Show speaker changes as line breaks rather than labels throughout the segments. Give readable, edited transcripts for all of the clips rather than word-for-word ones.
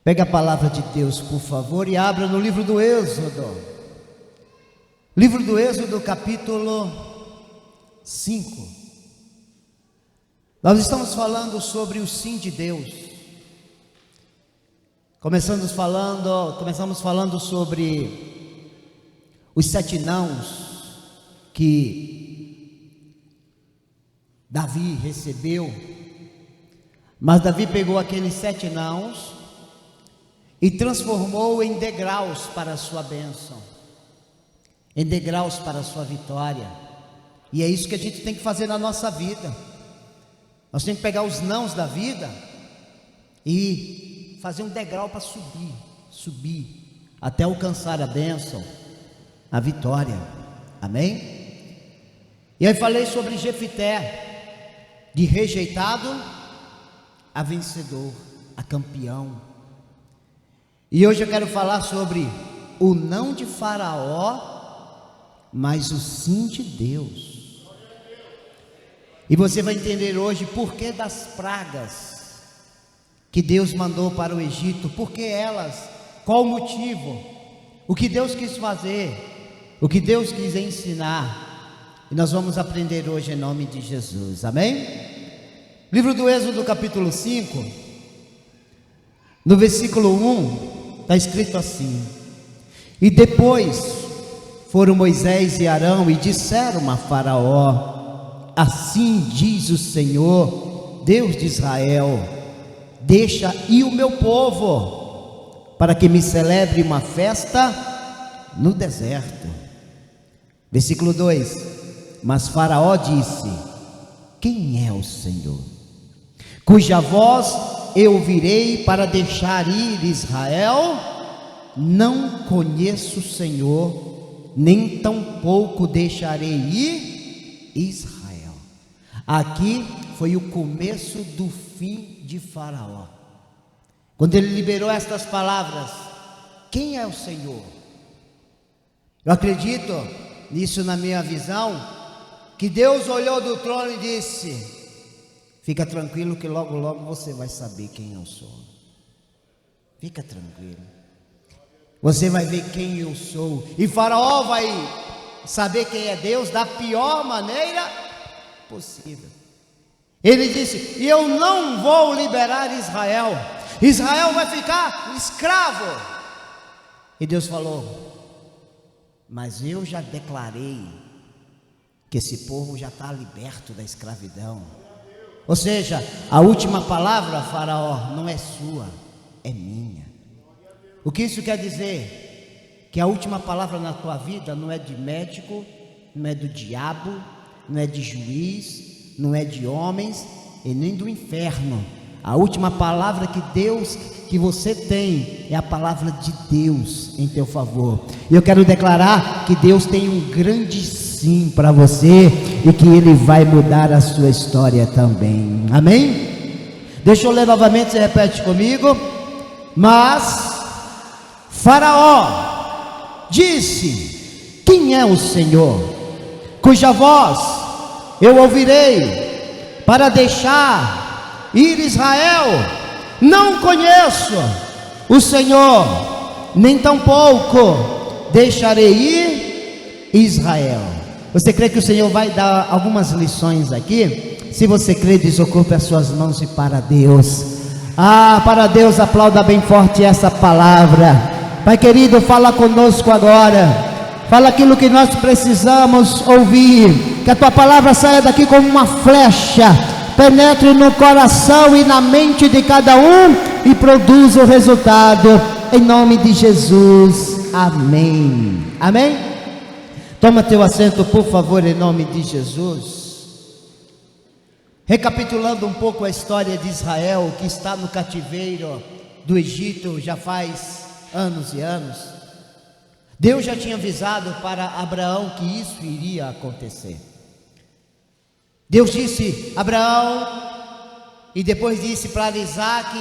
Pega a palavra de Deus, por favor, e abra no livro do Êxodo. Livro do Êxodo, capítulo 5. Nós estamos falando sobre o sim de Deus. Começamos falando sobre os 7 nãos que Davi recebeu. Mas Davi pegou aqueles 7 nãos e transformou em degraus para a sua bênção, em degraus para a sua vitória. E é isso que a gente tem que fazer na nossa vida. Nós temos que pegar os nãos da vida e fazer um degrau para subir, até alcançar a bênção, a vitória. Amém? E aí falei sobre Jefité, de rejeitado a vencedor, a campeão. E hoje eu quero falar sobre o não de Faraó, mas o sim de Deus. E você vai entender hoje por que das pragas que Deus mandou para o Egito, por que elas, qual o motivo, o que Deus quis fazer, o que Deus quis ensinar. E nós vamos aprender hoje em nome de Jesus, amém? Livro do Êxodo, capítulo 5, no versículo 1, está escrito assim: e depois foram Moisés e Arão e disseram a Faraó: assim diz o Senhor, Deus de Israel, deixa ir o meu povo, para que me celebre uma festa no deserto. Versículo 2: mas Faraó disse: quem é o Senhor, cuja voz eu ouvirei para deixar ir Israel? Não conheço o Senhor, nem tampouco deixarei ir Israel. Aqui foi o começo do fim de Faraó. Quando ele liberou estas palavras: quem é o Senhor? Eu acredito nisso, na minha visão, que Deus olhou do trono e disse: fica tranquilo que logo logo você vai saber quem eu sou. Fica tranquilo, você vai ver quem eu sou. E Faraó vai saber quem é Deus da pior maneira possível. Ele disse: e eu não vou liberar Israel, Israel vai ficar escravo. E Deus falou: mas eu já declarei que esse povo já está liberto da escravidão. Ou seja, a última palavra, Faraó, não é sua, é minha. O que isso quer dizer? Que a última palavra na tua vida não é de médico, não é do diabo, não é de juiz, não é de homens e nem do inferno. A última palavra que você tem é a palavra de Deus em teu favor. E eu quero declarar que Deus tem um grande sim para você e que Ele vai mudar a sua história também. Amém? Deixa eu ler novamente, você repete comigo. Mas Faraó disse: quem é o Senhor, cuja voz eu ouvirei para deixar ir Israel? Não conheço o Senhor, nem tampouco deixarei ir Israel. Você crê que o Senhor vai dar algumas lições aqui? Se você crê, desocupe as suas mãos e para Deus. Para Deus, aplauda bem forte essa palavra. Pai querido, fala conosco agora. Fala aquilo que nós precisamos ouvir. Que a tua palavra saia daqui como uma flecha, penetre no coração e na mente de cada um e produza o resultado. Em nome de Jesus. Amém. Amém? Toma teu assento, por favor, em nome de Jesus. Recapitulando um pouco a história de Israel, que está no cativeiro do Egito já faz anos e anos. Deus já tinha avisado para Abraão que isso iria acontecer. Deus disse a Abraão, e depois disse para Isaac,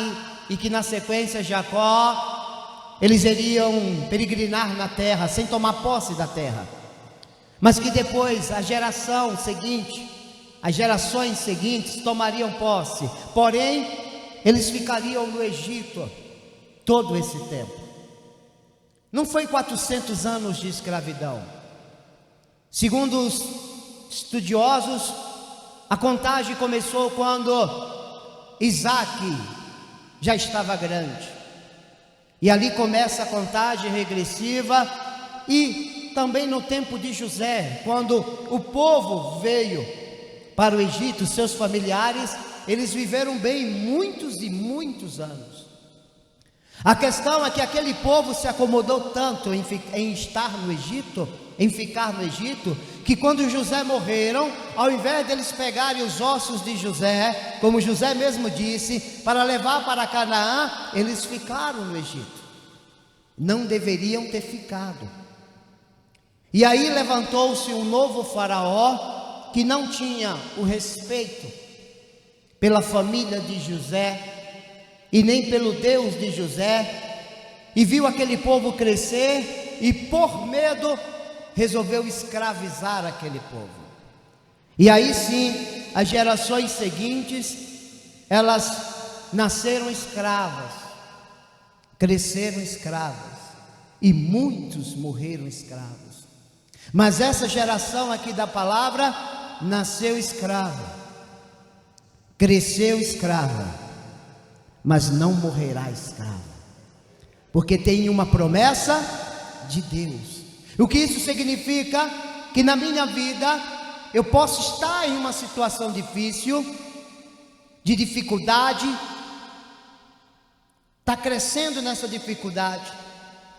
e que na sequência Jacó, eles iriam peregrinar na terra, sem tomar posse da terra. Mas que depois as gerações seguintes tomariam posse. Porém, eles ficariam no Egito todo esse tempo. Não foi 400 anos de escravidão. Segundo os estudiosos, a contagem começou quando Isaac já estava grande. E ali começa a contagem regressiva. E também no tempo de José, quando o povo veio para o Egito, seus familiares, eles viveram bem muitos e muitos anos. A questão é que aquele povo se acomodou tanto em estar no Egito, em ficar no Egito, que quando José morreram, ao invés deles pegarem os ossos de José, como José mesmo disse, para levar para Canaã, eles ficaram no Egito. Não deveriam ter ficado. E aí levantou-se um novo faraó, que não tinha o respeito pela família de José, e nem pelo Deus de José, e viu aquele povo crescer, e por medo, resolveu escravizar aquele povo. E aí sim, as gerações seguintes, elas nasceram escravas, cresceram escravas, e muitos morreram escravos. Mas essa geração aqui da palavra, nasceu escrava, cresceu escrava, mas não morrerá escrava, porque tem uma promessa de Deus. O que isso significa? Que na minha vida eu posso estar em uma situação difícil, de dificuldade, está crescendo nessa dificuldade,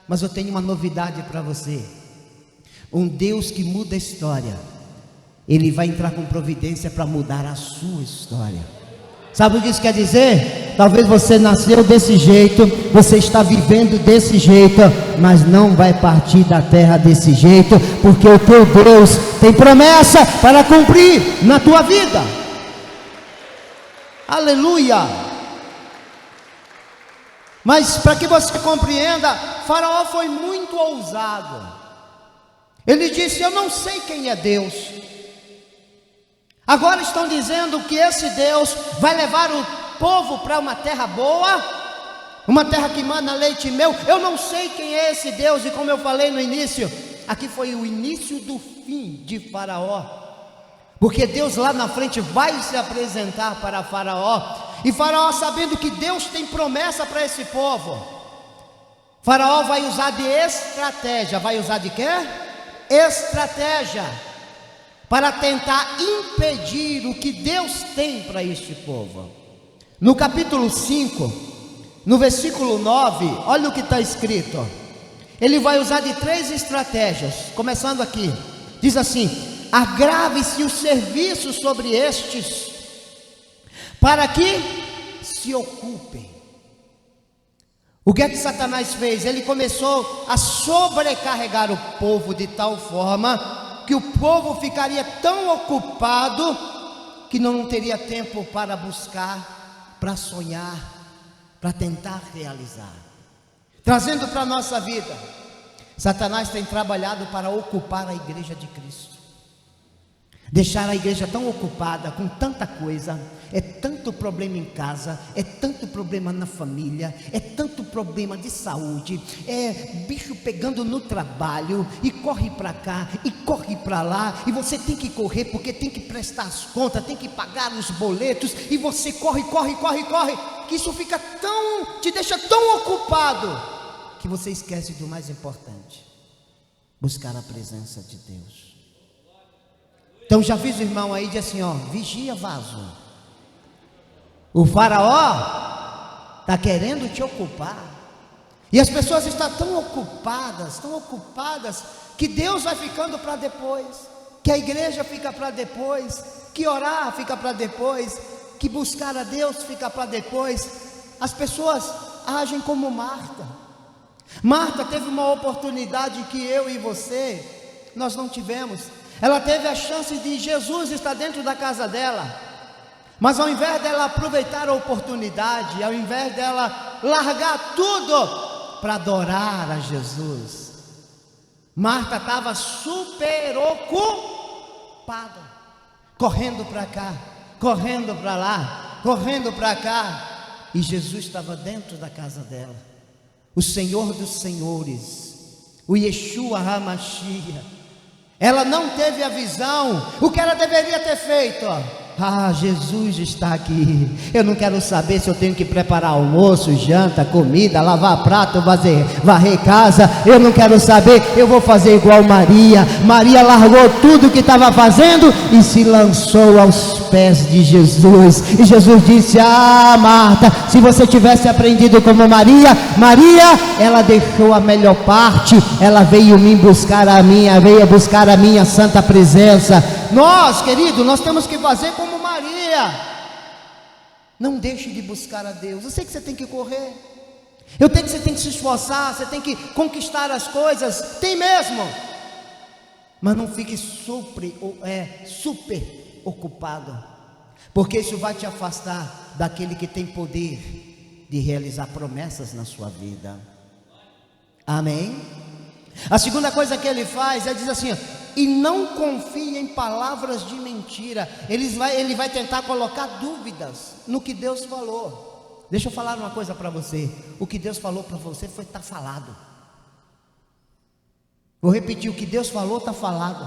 mas eu tenho uma novidade para você. Um Deus que muda a história, Ele vai entrar com providência para mudar a sua história. Sabe o que isso quer dizer? Talvez você nasceu desse jeito, você está vivendo desse jeito, mas não vai partir da terra desse jeito, porque o teu Deus tem promessa para cumprir na tua vida. Aleluia! Mas para que você compreenda, Faraó foi muito ousado. Ele disse: eu não sei quem é Deus. Agora estão dizendo que esse Deus vai levar o povo para uma terra boa, uma terra que mana leite e mel. Eu não sei quem é esse Deus. E como eu falei no início, aqui foi o início do fim de Faraó, porque Deus lá na frente vai se apresentar para Faraó. E Faraó, sabendo que Deus tem promessa para esse povo, Faraó vai usar de estratégia. Vai usar de quê? Estratégia, para tentar impedir o que Deus tem para este povo. No capítulo 5, no versículo 9, olha o que está escrito. Ele vai usar de 3 estratégias, começando aqui. Diz assim: agrave-se o serviço sobre estes, para que se ocupem. O que é que Satanás fez? Ele começou a sobrecarregar o povo de tal forma que o povo ficaria tão ocupado que não teria tempo para buscar, para sonhar, para tentar realizar. Trazendo para a nossa vida, Satanás tem trabalhado para ocupar a igreja de Cristo, deixar a igreja tão ocupada com tanta coisa. É tanto problema em casa, é tanto problema na família, é tanto problema de saúde, é bicho pegando no trabalho, e corre para cá, e corre para lá, e você tem que correr, porque tem que prestar as contas, tem que pagar os boletos, e você corre, que isso fica tão, te deixa tão ocupado, que você esquece do mais importante: buscar a presença de Deus. Então já fiz o irmão aí, diz assim, ó, vigia vaso. O Faraó está querendo te ocupar, e as pessoas estão tão ocupadas, que Deus vai ficando para depois, que a igreja fica para depois, que orar fica para depois, que buscar a Deus fica para depois. As pessoas agem como Marta. Marta teve uma oportunidade que eu e você, nós não tivemos. Ela teve a chance de Jesus estar dentro da casa dela, mas ao invés dela aproveitar a oportunidade, ao invés dela largar tudo para adorar a Jesus, Marta estava super ocupada, correndo para cá, correndo para lá, correndo para cá, e Jesus estava dentro da casa dela. o Senhor dos Senhores, o Yeshua HaMashiach. Ela não teve a visão, o que ela deveria ter feito, Jesus está aqui. Eu não quero saber se eu tenho que preparar almoço, janta, comida, lavar prato, varrer casa. Eu não quero saber, eu vou fazer igual Maria. Maria largou tudo que estava fazendo e se lançou aos pés de Jesus. E Jesus disse: Marta, se você tivesse aprendido como Maria, ela deixou a melhor parte, ela veio buscar a minha santa presença. Nós, querido, nós temos que fazer como Maria. Não deixe de buscar a Deus. Eu sei que você tem que correr, eu sei que você tem que se esforçar, você tem que conquistar as coisas, tem mesmo, mas não fique super ocupado, porque isso vai te afastar daquele que tem poder de realizar promessas na sua vida. Amém? A segunda coisa que ele faz é dizer assim: e não confie em palavras de mentira. Ele vai tentar colocar dúvidas no que Deus falou. Deixa eu falar uma coisa para você: o que Deus falou para você está falado. Vou repetir: o que Deus falou está falado.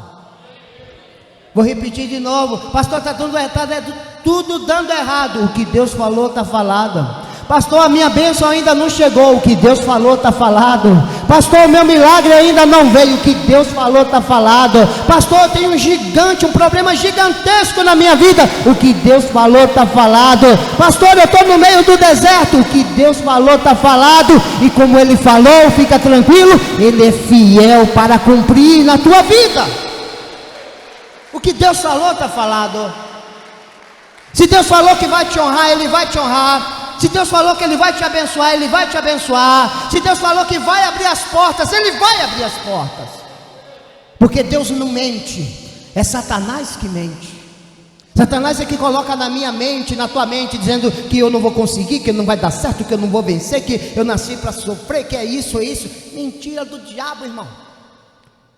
Vou repetir de novo: pastor, está tudo errado, tudo dando errado. O que Deus falou está falado. Pastor, a minha bênção ainda não chegou. O que Deus falou está falado. Pastor, o meu milagre ainda não veio. O que Deus falou está falado. Pastor, eu tenho um problema gigantesco na minha vida. O que Deus falou está falado. Pastor, eu estou no meio do deserto. O que Deus falou está falado. E como Ele falou, fica tranquilo, Ele é fiel para cumprir na tua vida. O que Deus falou está falado. Se Deus falou que vai te honrar, Ele vai te honrar. Se Deus falou que Ele vai te abençoar, Ele vai te abençoar. Se Deus falou que vai abrir as portas, Ele vai abrir as portas. Porque Deus não mente, é Satanás que mente. Satanás é que coloca na minha mente, na tua mente, dizendo que eu não vou conseguir, que não vai dar certo, que eu não vou vencer, que eu nasci para sofrer, que é isso. Mentira do diabo, irmão.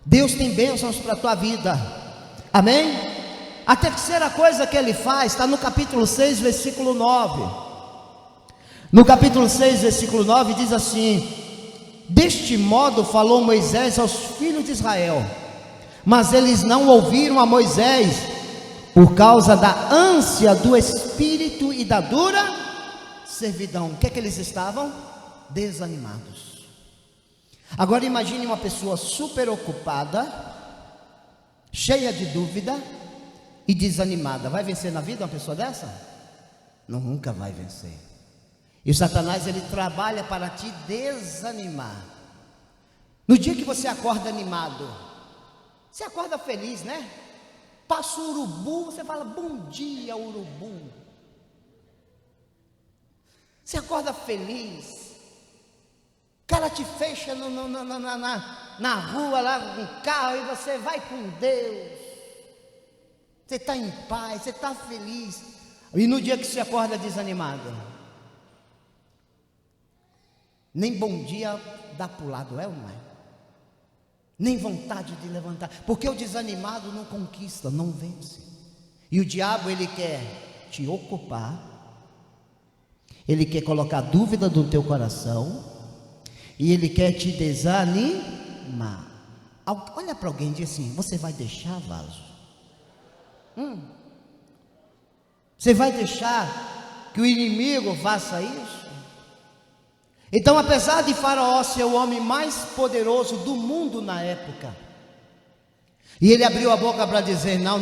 Deus tem bênçãos para a tua vida. Amém? A terceira coisa que Ele faz está no capítulo 6, versículo 9. No capítulo 6, versículo 9, diz assim: deste modo falou Moisés aos filhos de Israel, mas eles não ouviram a Moisés, por causa da ânsia do espírito e da dura servidão. O que é que eles estavam? Desanimados. Agora imagine uma pessoa super ocupada, cheia de dúvida e desanimada. Vai vencer na vida uma pessoa dessa? Nunca vai vencer. E o Satanás, ele trabalha para te desanimar. No dia que você acorda animado, você acorda feliz, né? Passa o urubu, você fala: bom dia, urubu. Você acorda feliz. O cara te fecha na rua lá com um carro e você vai com Deus. Você está em paz, você está feliz. E no dia que você acorda desanimado, nem bom dia dá para o lado, é ou não é? Nem vontade de levantar, porque o desanimado não conquista, não vence. E o diabo, ele quer te ocupar, ele quer colocar dúvida no teu coração, e ele quer te desanimar. Olha para alguém e diz assim: você vai deixar, vaso? Você vai deixar que o inimigo faça isso? Então, apesar de Faraó ser o homem mais poderoso do mundo na época, e ele abriu a boca para dizer: não,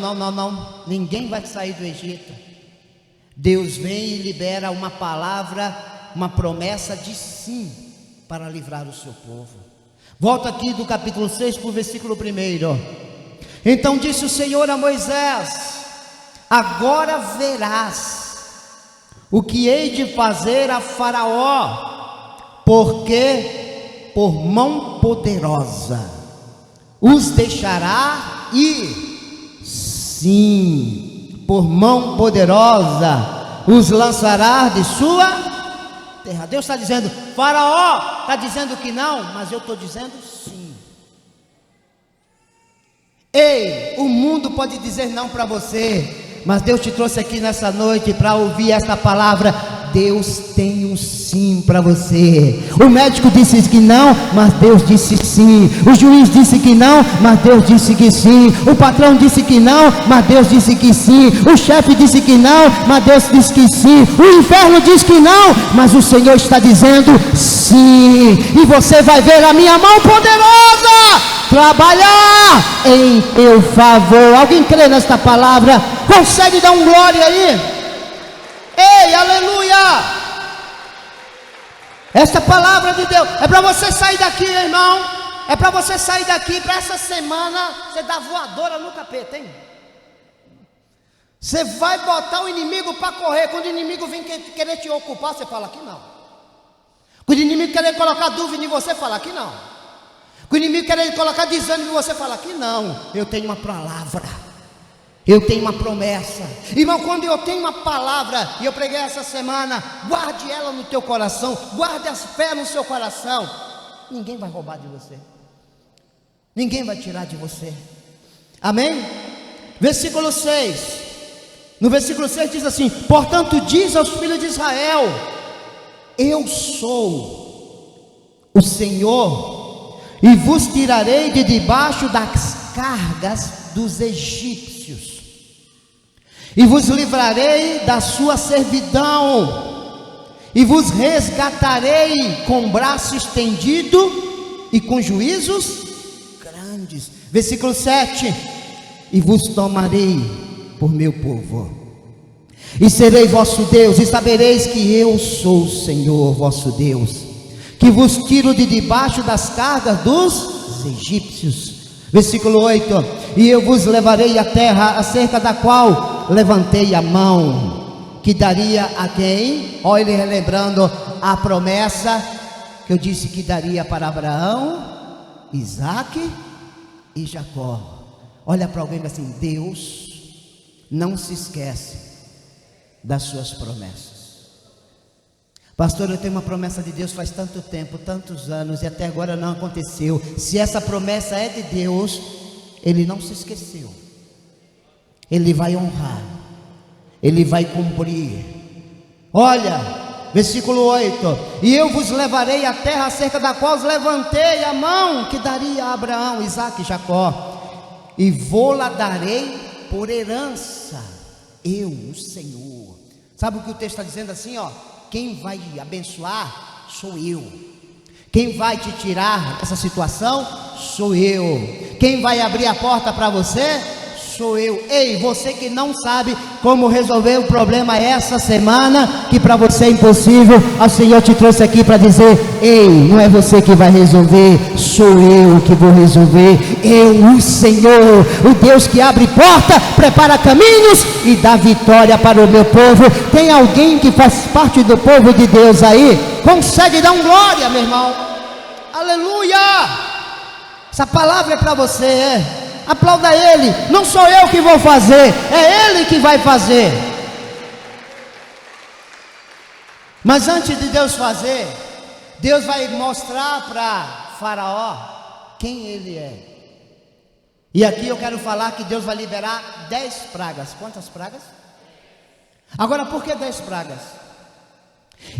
ninguém vai sair do Egito, Deus vem e libera uma palavra, uma promessa de sim, para livrar o seu povo. Volta aqui do capítulo 6 para o versículo 1. Então disse o Senhor a Moisés: agora verás o que hei de fazer a Faraó, porque por mão poderosa os deixará ir. Sim, por mão poderosa os lançará de sua terra. Deus está dizendo: Faraó está dizendo que não, mas eu estou dizendo sim. Ei, o mundo pode dizer não para você, mas Deus te trouxe aqui nessa noite para ouvir esta palavra. Deus tem um sim para você. O médico disse que não, mas Deus disse sim. O juiz disse que não, mas Deus disse que sim. O patrão disse que não, mas Deus disse que sim. O chefe disse que não, mas Deus disse que sim. O inferno diz que não, mas o Senhor está dizendo sim. E você vai ver a minha mão poderosa trabalhar em teu favor. Alguém crê nesta palavra? Consegue dar um glória aí? Ei, aleluia! Esta palavra de Deus é para você sair daqui, irmão. É para você sair daqui, para essa semana você dar voadora no capeta, hein? Você vai botar o inimigo para correr. Quando o inimigo vem querer te ocupar, você fala que não. Quando o inimigo querer colocar dúvida em você, fala que não. Quando o inimigo querer colocar desânimo em você, fala que não. Eu tenho uma palavra, eu tenho uma promessa. Irmão, quando eu tenho uma palavra, e eu preguei essa semana, guarde ela no teu coração, guarde as fé no seu coração. Ninguém vai roubar de você, ninguém vai tirar de você. Amém? Versículo 6. No versículo 6 diz assim: portanto diz aos filhos de Israel: eu sou o Senhor, e vos tirarei de debaixo das cargas dos egípcios, e vos livrarei da sua servidão, e vos resgatarei com braço estendido e com juízos grandes. Versículo 7: e vos tomarei por meu povo, e serei vosso Deus, e sabereis que eu sou o Senhor vosso Deus, que vos tiro de debaixo das cargas dos egípcios. Versículo 8: e eu vos levarei à terra acerca da qual levantei a mão, que daria a quem? Olha ele relembrando a promessa que eu disse que daria para Abraão, Isaque e Jacó. Olha para alguém assim: Deus não se esquece das suas promessas. Pastor, eu tenho uma promessa de Deus faz tanto tempo, tantos anos, e até agora não aconteceu. Se essa promessa é de Deus, Ele não se esqueceu. Ele vai honrar, Ele vai cumprir. Olha, versículo 8: e eu vos levarei à terra acerca da qual levantei a mão, que daria a Abraão, Isaque e Jacó, e vou-la darei por herança, eu, o Senhor. Sabe o que o texto está dizendo assim, ó? Quem vai abençoar sou eu. Quem vai te tirar dessa situação sou eu. Quem vai abrir a porta para você sou eu. Ei, você que não sabe como resolver o problema essa semana, que para você é impossível, o Senhor te trouxe aqui para dizer: ei, não é você que vai resolver, sou eu que vou resolver. Eu, o Senhor, o Deus que abre porta, prepara caminhos e dá vitória para o meu povo. Tem alguém que faz parte do povo de Deus aí? Consegue dar um glória, meu irmão? Aleluia! Essa palavra é para você, aplauda Ele. Não sou eu que vou fazer, é Ele que vai fazer. Mas antes de Deus fazer, Deus vai mostrar para Faraó quem Ele é. E aqui eu quero falar que Deus vai liberar 10 pragas. Quantas pragas? Agora, por que 10 pragas?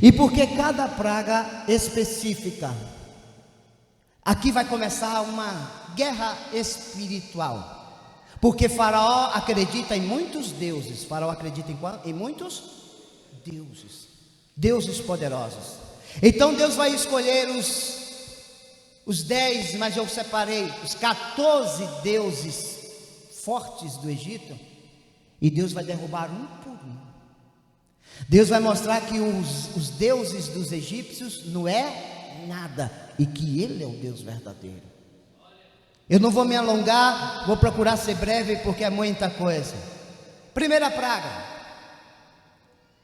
E porque cada praga específica. Aqui vai começar uma guerra espiritual, porque Faraó acredita em muitos deuses. Faraó acredita em muitos deuses, deuses poderosos. Então Deus vai escolher os 10, mas eu separei os 14 deuses fortes do Egito, e Deus vai derrubar um por um. Deus vai mostrar que os deuses dos egípcios não é nada, e que Ele é o Deus verdadeiro. Eu não vou me alongar, vou procurar ser breve, porque é muita coisa. Primeira praga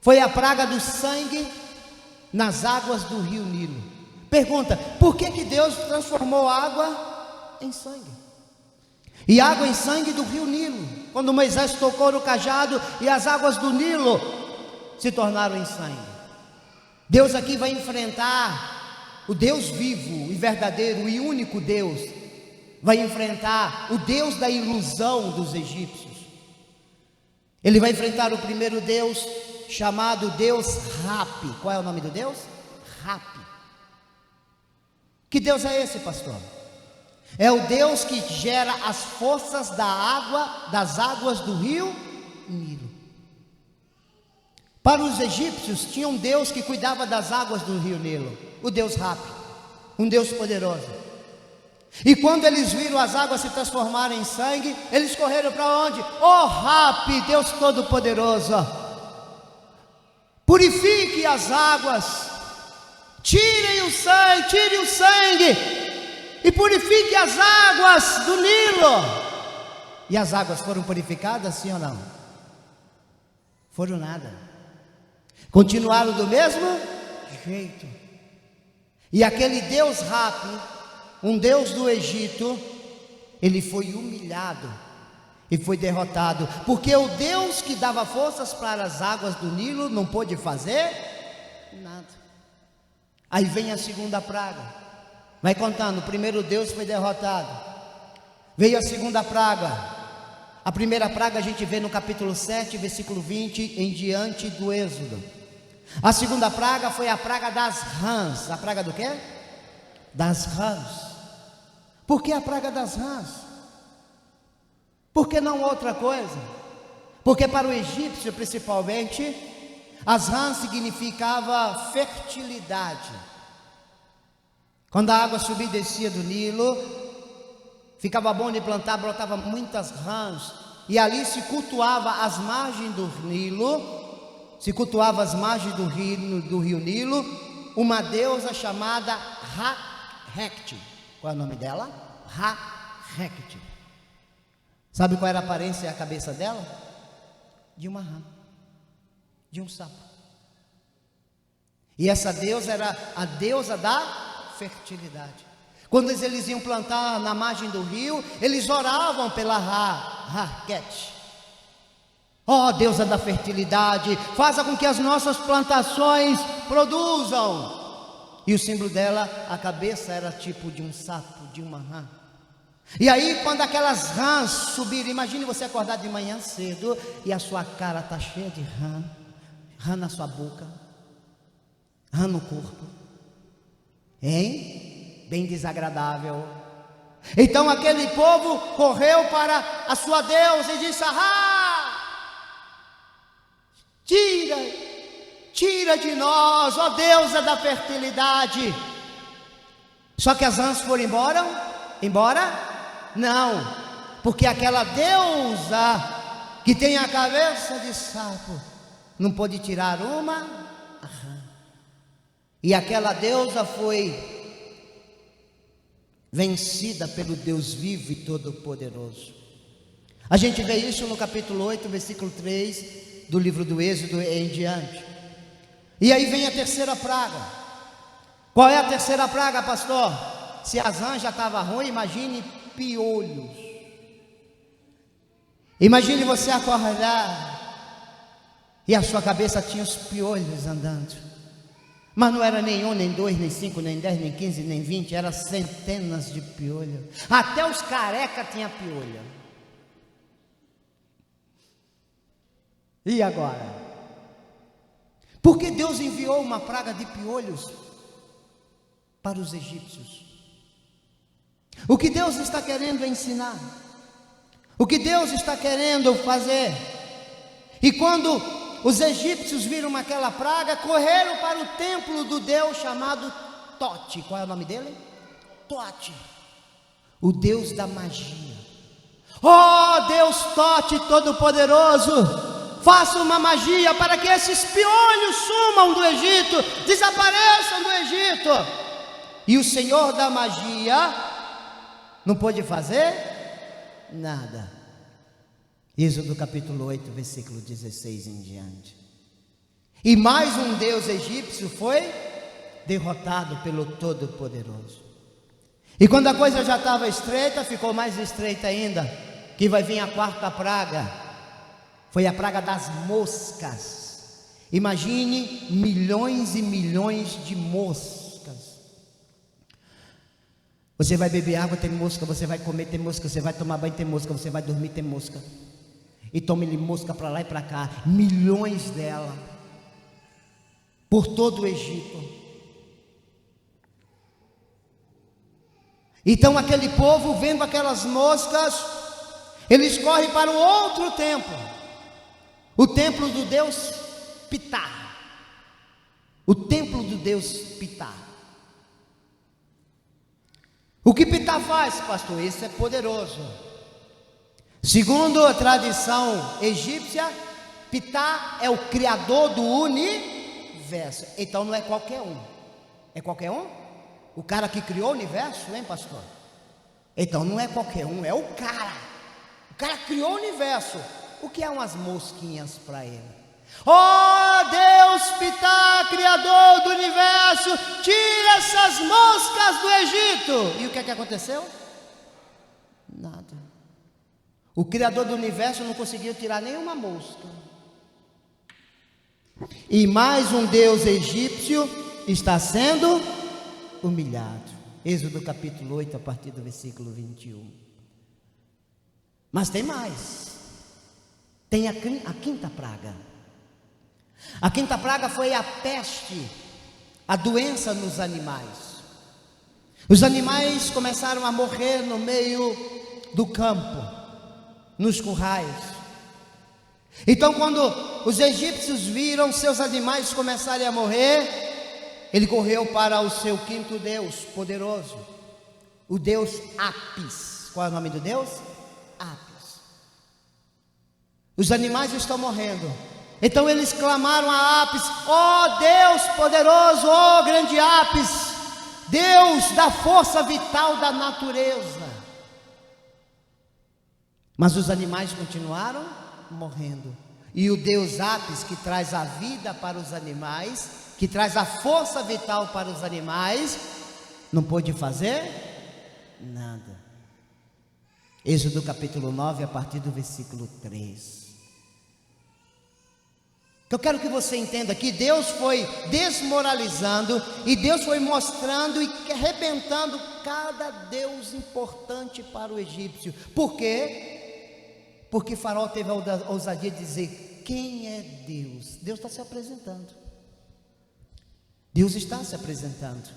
foi a praga do sangue nas águas do rio Nilo. Pergunta: por que Deus transformou água em sangue? E água em sangue do rio Nilo, quando Moisés tocou no cajado e as águas do Nilo se tornaram em sangue. Deus aqui vai enfrentar o Deus vivo e verdadeiro e único Deus. Vai enfrentar o Deus da ilusão dos egípcios. Ele vai enfrentar o primeiro Deus, chamado Deus Rapi. Qual é o nome do Deus? Rapi. Que Deus é esse, pastor? É o Deus que gera as forças das águas do rio Nilo. Para os egípcios, tinha um Deus que cuidava das águas do rio Nilo, o Deus Rapi, um Deus poderoso. E quando eles viram as águas se transformarem em sangue, eles correram para onde? Oh Rapi, Deus Todo-Poderoso, purifique as águas, tire o sangue e purifique as águas do Nilo. E as águas foram purificadas, sim ou não? Foram nada, continuaram do mesmo jeito. E aquele Deus Rapi, um Deus do Egito, ele foi humilhado e foi derrotado, porque o Deus que dava forças para as águas do Nilo não pôde fazer nada. Aí vem a segunda praga, vai contando. O primeiro Deus foi derrotado, veio a segunda praga. A primeira praga a gente vê no capítulo 7, versículo 20 em diante do Êxodo. A segunda praga foi a praga das rãs. A praga do quê? Das rãs. Por que a praga das rãs? Por que não outra coisa? Porque para o egípcio principalmente, as rãs significava fertilidade. Quando a água subia e descia do Nilo, ficava bom de plantar, brotava muitas rãs, e ali se cultuava as margens do Nilo, do rio Nilo, uma deusa chamada Ra-Hekt. Qual é o nome dela? Ra-Hekt. Sabe qual era a aparência e a cabeça dela? De uma rã, de um sapo. E essa deusa era a deusa da fertilidade. Quando eles iam plantar na margem do rio, eles oravam pela Ra-Hekt. Ó deusa da fertilidade, faça com que as nossas plantações produzam. E o símbolo dela, a cabeça era tipo de um sapo, de uma rã. E aí quando aquelas rãs subiram, imagine você acordar de manhã cedo e a sua cara está cheia de rã, rã na sua boca, rã no corpo, hein? Bem desagradável. Então aquele povo correu para a sua deusa e disse: tira de nós, ó deusa da fertilidade. Só que as rãs foram embora? Não, porque aquela deusa que tem a cabeça de sapo não pôde tirar uma rã. E aquela deusa foi vencida pelo Deus vivo e todo-poderoso. A gente vê isso no capítulo 8, versículo 3 do livro do Êxodo em diante. E aí vem a terceira praga. Qual é a terceira praga, pastor? Se as rãs já estavam ruins, imagine piolhos. Imagine você acordar e a sua cabeça tinha os piolhos andando. Mas não era nem um, nem dois, nem cinco, nem 10, nem 15, nem 20, eram centenas de piolhos. Até os carecas tinham piolho. E agora? Por que Deus enviou uma praga de piolhos para os egípcios? O que Deus está querendo ensinar? O que Deus está querendo fazer? E quando os egípcios viram aquela praga, correram para o templo do Deus chamado Tote. Qual é o nome dele? Tote, o Deus da magia. Oh Deus Tote Todo-Poderoso, faça uma magia para que esses piolhos sumam do Egito, desapareçam do Egito. E o Senhor da magia não pôde fazer nada. Êxodo capítulo 8, versículo 16 em diante. E mais um deus egípcio foi derrotado pelo Todo-Poderoso. E quando a coisa já estava estreita, ficou mais estreita ainda, que vai vir a quarta praga. Foi a praga das moscas. Imagine milhões e milhões de moscas. Você vai beber água, tem mosca. Você vai comer, tem mosca. Você vai tomar banho, tem mosca. Você vai dormir, tem mosca. E tome-lhe mosca para lá e para cá. Milhões dela. por todo o Egito. Então aquele povo, vendo aquelas moscas, eles correm para um outro templo, o templo do deus Ptah. O templo do deus Ptah. O que Ptah faz, pastor? Isso é poderoso. Segundo a tradição egípcia, Ptah é o criador do universo. Então não é qualquer um. É qualquer um? O cara que criou o universo, hein, pastor? Então não é qualquer um, é o cara. O cara criou o universo. O que é umas mosquinhas para ele? Oh Deus Ptah, criador do universo, tira essas moscas do Egito. E o que é que aconteceu? Nada. O criador do universo não conseguiu tirar nenhuma mosca. E mais um deus egípcio está sendo humilhado. Êxodo capítulo 8, a partir do versículo 21. Mas tem mais. Tem a quinta praga. A quinta praga foi a peste, a doença nos animais. Os animais começaram a morrer no meio do campo, nos currais. Então, quando os egípcios viram seus animais começarem a morrer, ele correu para o seu quinto deus poderoso, o deus Apis. Qual é o nome do deus? Apis. Os animais estão morrendo. Então eles clamaram a Apis: ó Deus poderoso, ó grande Apis, Deus da força vital da natureza. Mas os animais continuaram morrendo. E o Deus Apis, que traz a vida para os animais, que traz a força vital para os animais, não pôde fazer nada. Êxodo capítulo 9, a partir do versículo 3. Eu quero que você entenda que Deus foi desmoralizando e Deus foi mostrando e arrebentando cada deus importante para o egípcio. Por quê? Porque Faraó teve a ousadia de dizer: quem é Deus? Deus está se apresentando. Deus está se apresentando.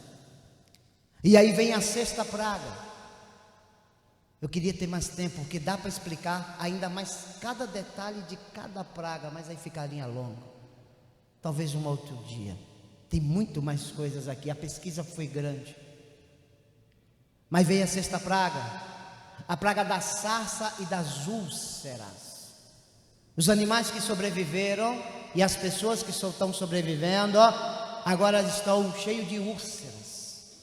E aí vem a sexta praga. Eu queria ter mais tempo, porque dá para explicar ainda mais cada detalhe de cada praga, mas aí ficaria longo. Talvez um outro dia. Tem muito mais coisas aqui, a pesquisa foi grande. Mas veio a sexta praga, a praga da sarça e das úlceras. Os animais que sobreviveram e as pessoas que estão sobrevivendo, agora estão cheios de úlceras,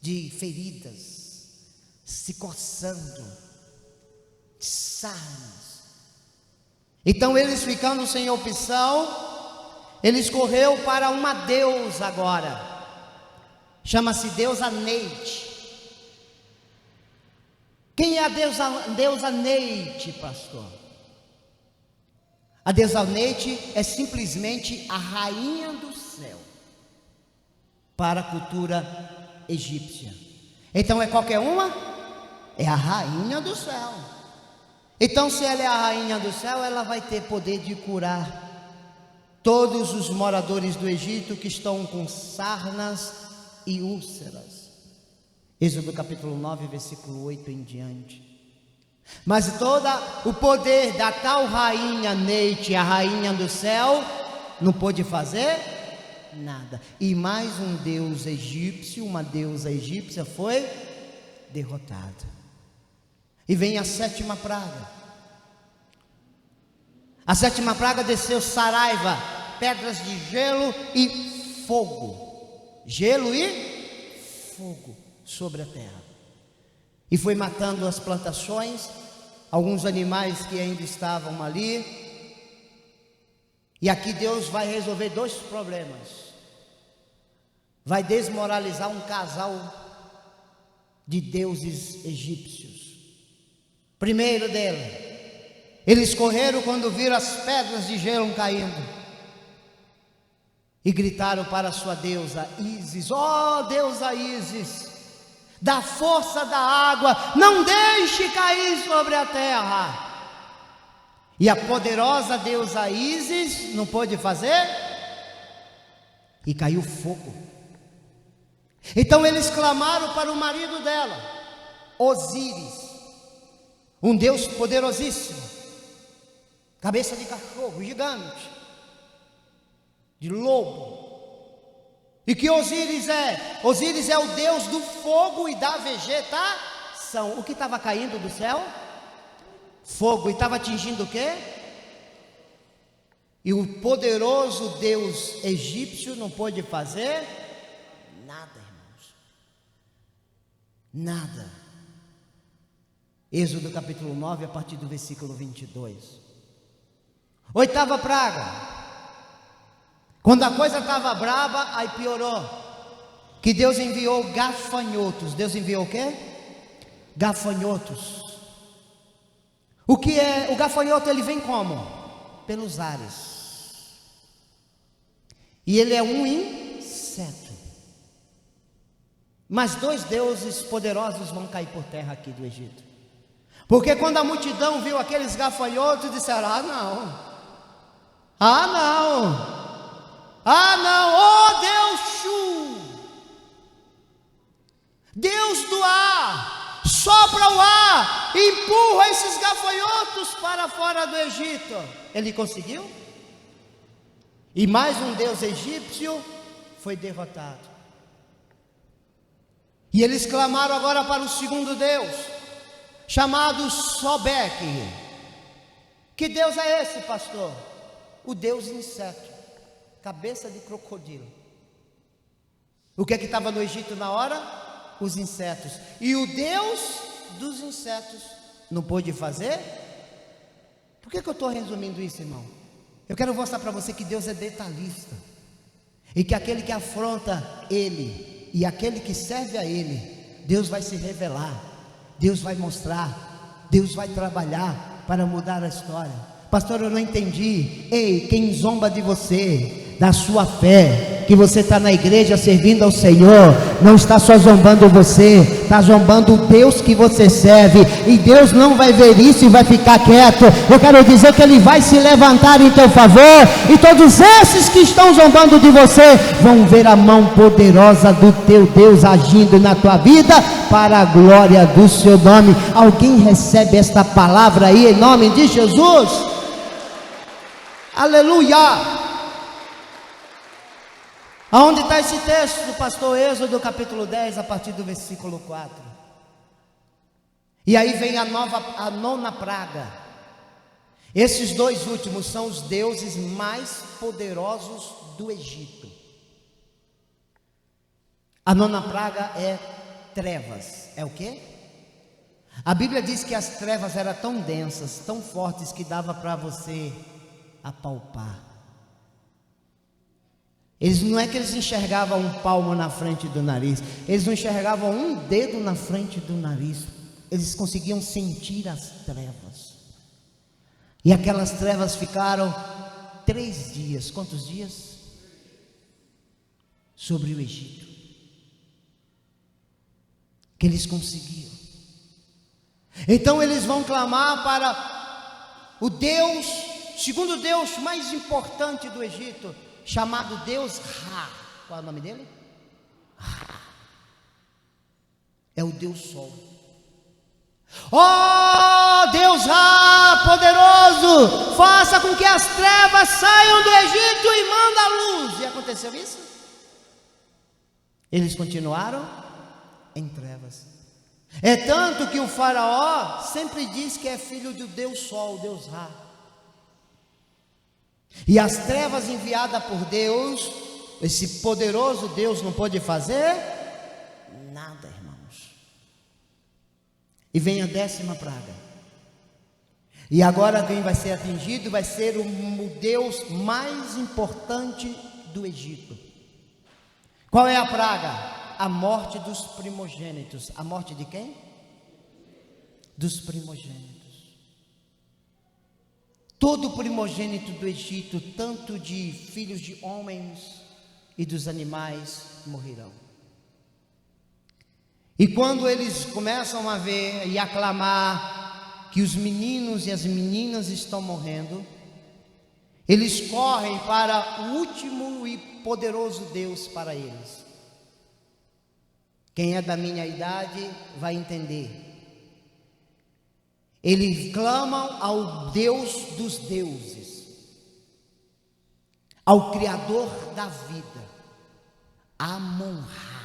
de feridas, se coçando, sarnas. Então eles, ficando sem opção, eles correu para uma deusa agora, chama-se deusa Neite. Quem é a deusa Neite, pastor? A deusa Neite é simplesmente a rainha do céu para a cultura egípcia. Então é qualquer uma? É a rainha do céu. Então, se ela é a rainha do céu, ela vai ter poder de curar todos os moradores do Egito que estão com sarnas e úlceras. Êxodo capítulo 9, versículo 8 em diante. Mas todo o poder da tal rainha Neite, a rainha do céu, não pôde fazer nada. E mais um deus egípcio, uma deusa egípcia foi derrotada. E vem a sétima praga. A sétima praga desceu saraiva, pedras de gelo e fogo. Gelo e fogo sobre a terra. E foi matando as plantações, alguns animais que ainda estavam ali. E aqui Deus vai resolver dois problemas. Vai desmoralizar um casal de deuses egípcios. Primeiro dele, eles correram quando viram as pedras de gelo caindo e gritaram para a sua deusa Ísis: ó deusa Ísis, da força da água, não deixe cair sobre a terra. E a poderosa deusa Ísis não pôde fazer e caiu fogo. Então eles clamaram para o marido dela, Osíris, um deus poderosíssimo, cabeça de cachorro, gigante, de lobo. E que Osíris é? Osíris é o deus do fogo e da vegetação. O que estava caindo do céu? Fogo. E estava atingindo o quê? E o poderoso deus egípcio não pôde fazer nada, irmãos. Nada. Êxodo capítulo 9, a partir do versículo 22. Oitava praga. Quando a coisa estava braba, aí piorou. Que Deus enviou gafanhotos. Deus enviou o quê? Gafanhotos. O que é? O gafanhoto, ele vem como? Pelos ares. E ele é um inseto. Mas dois deuses poderosos vão cair por terra aqui do Egito. Porque quando a multidão viu aqueles gafanhotos, disseram: ah não, ah não, ah não, oh Deus Shu, Deus do ar, sopra o ar, empurra esses gafanhotos para fora do Egito. Ele conseguiu? E mais um deus egípcio foi derrotado. E eles clamaram agora para o segundo deus, chamado Sobeque. Que Deus é esse, pastor? O Deus inseto, cabeça de crocodilo. O que é que estava no Egito na hora? Os insetos. E o Deus dos insetos não pôde fazer? Por que eu estou resumindo isso, irmão? Eu quero mostrar para você que Deus é detalhista. E que aquele que afronta Ele e aquele que serve a Ele, Deus vai se revelar, Deus vai mostrar, Deus vai trabalhar para mudar a história. Pastor, eu não entendi. Ei, quem zomba de você, da sua fé, que você está na igreja servindo ao Senhor, não está só zombando você, está zombando o Deus que você serve, e Deus não vai ver isso e vai ficar quieto. Eu quero dizer que Ele vai se levantar em teu favor, e todos esses que estão zombando de você, vão ver a mão poderosa do teu Deus agindo na tua vida, para a glória do seu nome. Alguém recebe esta palavra aí, em nome de Jesus? Aleluia! Aonde está esse texto do pastor? Êxodo capítulo 10, a partir do versículo 4. E aí vem a nona praga. Esses dois últimos são os deuses mais poderosos do Egito. A nona praga é trevas. É o quê? A Bíblia diz que as trevas eram tão densas, tão fortes, que dava para você apalpar. Não é que eles enxergavam um palmo na frente do nariz, eles não enxergavam um dedo na frente do nariz, eles conseguiam sentir as trevas. E aquelas trevas ficaram 3 dias, quantos dias? Sobre o Egito, que eles conseguiam. Então eles vão clamar para o Deus, segundo Deus mais importante do Egito, chamado Deus Ra. Qual é o nome dele? Ra. É o Deus Sol. Oh Deus Ra, poderoso, faça com que as trevas saiam do Egito e manda a luz. E aconteceu isso? Eles continuaram em trevas. É tanto que o faraó sempre diz que é filho do Deus Sol, Deus Ra. E as trevas enviadas por Deus, esse poderoso Deus não pôde fazer nada, irmãos. E vem a 10ª praga. E agora quem vai ser atingido vai ser o Deus mais importante do Egito. Qual é a praga? A morte dos primogênitos. A morte de quem? Dos primogênitos. Todo primogênito do Egito, tanto de filhos de homens e dos animais, morrerão. E quando eles começam a ver e a clamar que os meninos e as meninas estão morrendo, Eles correm para o último e poderoso Deus para eles. Quem é da minha idade vai entender. Eles clamam ao Deus dos deuses, ao Criador da vida, Amon-Ra.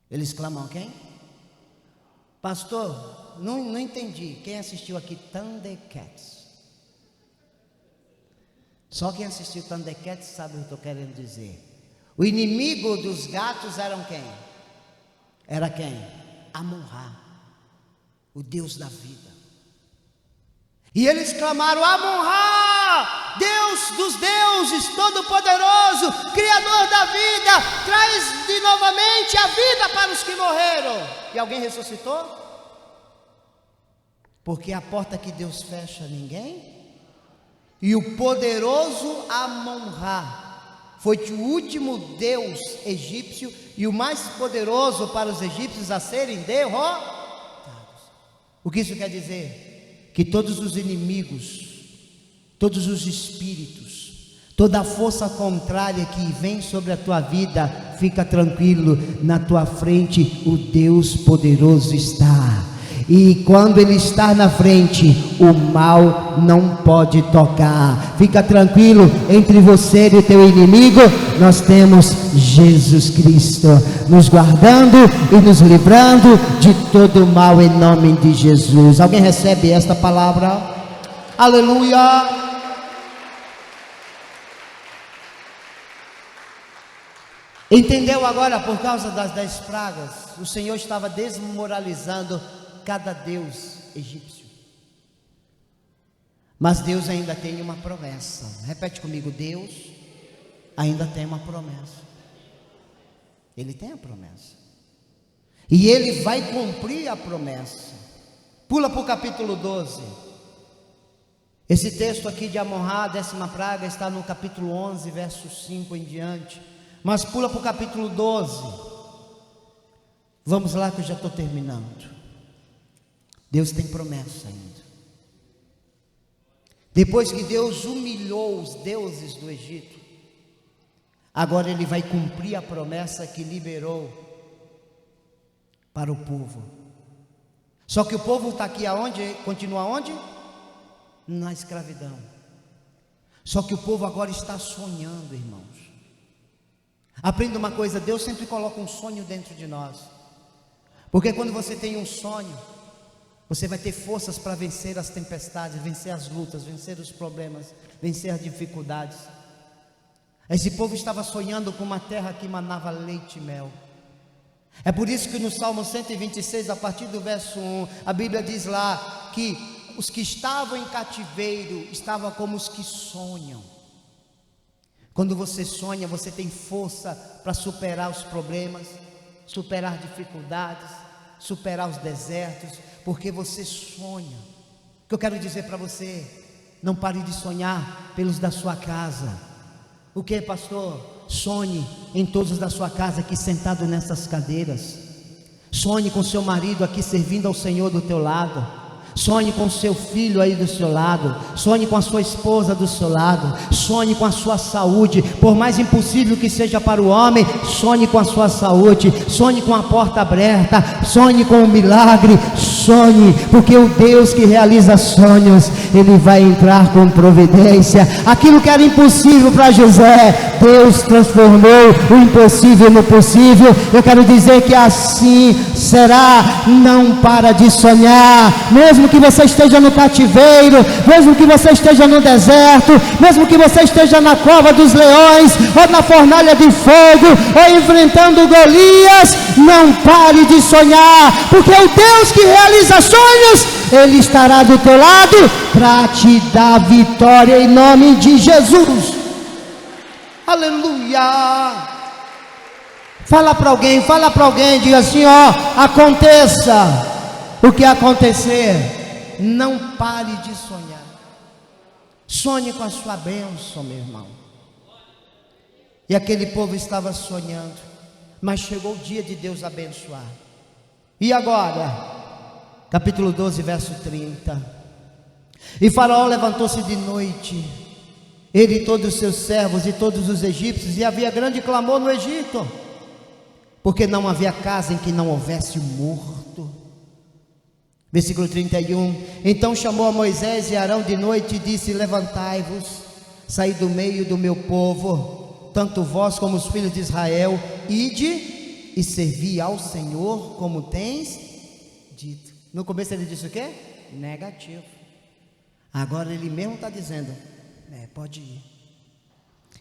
Eles clamam a quem? Pastor, não entendi. Quem assistiu aqui Thundercats? Só quem assistiu Thundercats sabe o que eu estou querendo dizer. O inimigo dos gatos eram quem? Era quem? Amon-Ra, o Deus da vida. E eles clamaram: Amon-Ra, Deus dos deuses, todo-poderoso, Criador da vida, traz de novamente a vida para os que morreram. E alguém ressuscitou? Porque a porta que Deus fecha, ninguém. E o poderoso Amon-Ra foi o último Deus egípcio e o mais poderoso para os egípcios a serem derrotados. O que isso quer dizer? Que todos os inimigos, todos os espíritos, toda a força contrária que vem sobre a tua vida, fica tranquilo, na tua frente o Deus poderoso está. E quando Ele está na frente, o mal não pode tocar. Fica tranquilo, entre você e o teu inimigo, nós temos Jesus Cristo, nos guardando e nos livrando de todo mal em nome de Jesus. Alguém recebe esta palavra? Aleluia! Entendeu agora? Por causa das 10 pragas, o Senhor estava desmoralizando cada deus egípcio. Mas Deus ainda tem uma promessa. Repete comigo: Deus ainda tem uma promessa. Ele tem a promessa. E Ele vai cumprir a promessa. Pula para o capítulo 12. Esse texto aqui de Amon-Ra, 10ª praga, está no capítulo 11, verso 5 em diante. Mas pula para o capítulo 12. Vamos lá que eu já estou terminando. Deus tem promessa ainda. Depois que Deus humilhou os deuses do Egito, agora Ele vai cumprir a promessa que liberou para o povo. Só que o povo está aqui aonde? Continua aonde? Na escravidão. Só que o povo agora está sonhando, irmãos. Aprenda uma coisa: Deus sempre coloca um sonho dentro de nós. Porque quando você tem um sonho, você vai ter forças para vencer as tempestades, vencer as lutas, vencer os problemas, vencer as dificuldades. Esse povo estava sonhando com uma terra que manava leite e mel. É por isso que no Salmo 126, a partir do verso 1, a Bíblia diz lá que os que estavam em cativeiro estavam como os que sonham. Quando você sonha, você tem força para superar os problemas, superar dificuldades, superar os desertos, porque você sonha. O que eu quero dizer para você: não pare de sonhar pelos da sua casa. O que, pastor? Sonhe em todos da sua casa aqui sentado nessas cadeiras. Sonhe com seu marido aqui servindo ao Senhor do teu lado. Sonhe com seu filho aí do seu lado. Sonhe com a sua esposa do seu lado. Sonhe com a sua saúde. Por mais impossível que seja para o homem, sonhe com a sua saúde. Sonhe com a porta aberta. Sonhe com o milagre. Sonhe, porque o Deus que realiza sonhos, Ele vai entrar com providência. Aquilo que era impossível para José, Deus transformou o impossível no possível. Eu quero dizer que assim será. Não para de sonhar, mesmo que você esteja no cativeiro, mesmo que você esteja no deserto, mesmo que você esteja na cova dos leões, ou na fornalha de fogo, ou enfrentando Golias, não pare de sonhar, porque o Deus que realiza sonhos, Ele estará do teu lado para te dar vitória em nome de Jesus. Aleluia. Fala para alguém, diga assim: ó, aconteça o que acontecer, não pare de sonhar. Sonhe com a sua bênção, meu irmão. E aquele povo estava sonhando, mas chegou o dia de Deus abençoar. E agora, capítulo 12, verso 30. E Faraó levantou-se de noite, ele e todos os seus servos e todos os egípcios, e havia grande clamor no Egito, porque não havia casa em que não houvesse um morto. Versículo 31. Então chamou a Moisés e Arão de noite e disse: levantai-vos, saí do meio do meu povo, tanto vós como os filhos de Israel, ide e servi ao Senhor como tens dito. No começo ele disse o quê? Negativo. Agora ele mesmo está dizendo: pode ir.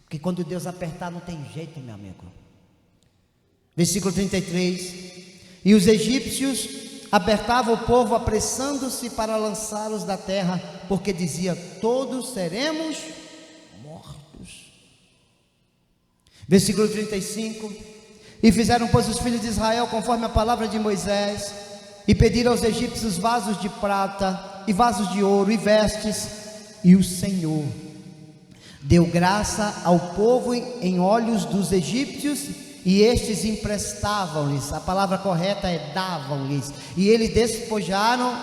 Porque quando Deus apertar não tem jeito, meu amigo. Versículo 33. E os egípcios apertavam o povo, apressando-se para lançá-los da terra, porque dizia: todos seremos mortos. Versículo 35. E fizeram, pois, os filhos de Israel conforme a palavra de Moisés, e pediram aos egípcios vasos de prata, e vasos de ouro, e vestes, e o Senhor deu graça ao povo em olhos dos egípcios, e estes emprestavam-lhes, a palavra correta é davam-lhes, e eles despojaram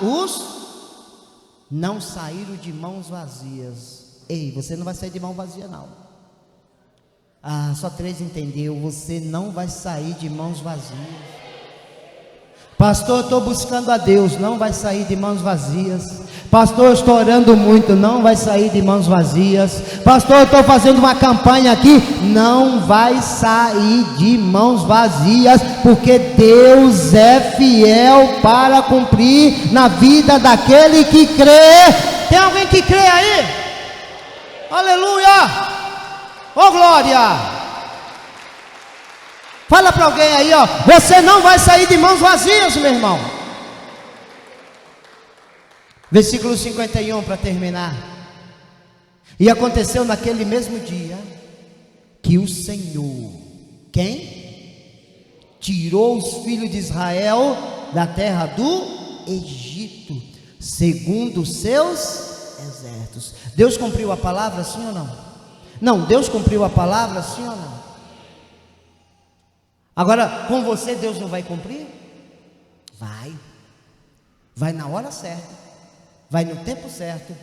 não saíram de mãos vazias. Ei, você não vai sair de mão vazia não. Só 3 entendeu, você não vai sair de mãos vazias. Pastor, eu estou buscando a Deus, não vai sair de mãos vazias. Pastor, eu estou orando muito, não vai sair de mãos vazias. Pastor, eu estou fazendo uma campanha aqui, não vai sair de mãos vazias, porque Deus é fiel para cumprir na vida daquele que crê. Tem alguém que crê aí? Aleluia! Oh glória! Fala para alguém aí, ó, você não vai sair de mãos vazias, meu irmão. Versículo 51 para terminar. E aconteceu naquele mesmo dia que o Senhor, quem? Tirou os filhos de Israel da terra do Egito, segundo os seus exércitos. Deus cumpriu a palavra, sim ou não? Não, Deus cumpriu a palavra, sim ou não? Agora, com você Deus não vai cumprir? Vai na hora certa, vai no tempo certo,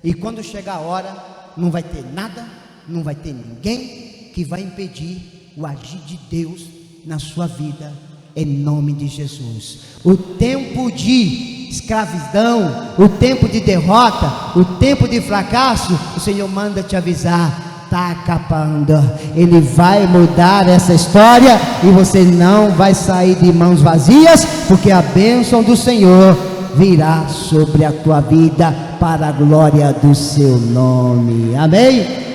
e quando chegar a hora, não vai ter nada, não vai ter ninguém que vai impedir o agir de Deus na sua vida, em nome de Jesus. O tempo de escravidão, o tempo de derrota, o tempo de fracasso, o Senhor manda te avisar, está acabando. Ele vai mudar essa história e você não vai sair de mãos vazias, porque a bênção do Senhor virá sobre a tua vida para a glória do seu nome. Amém?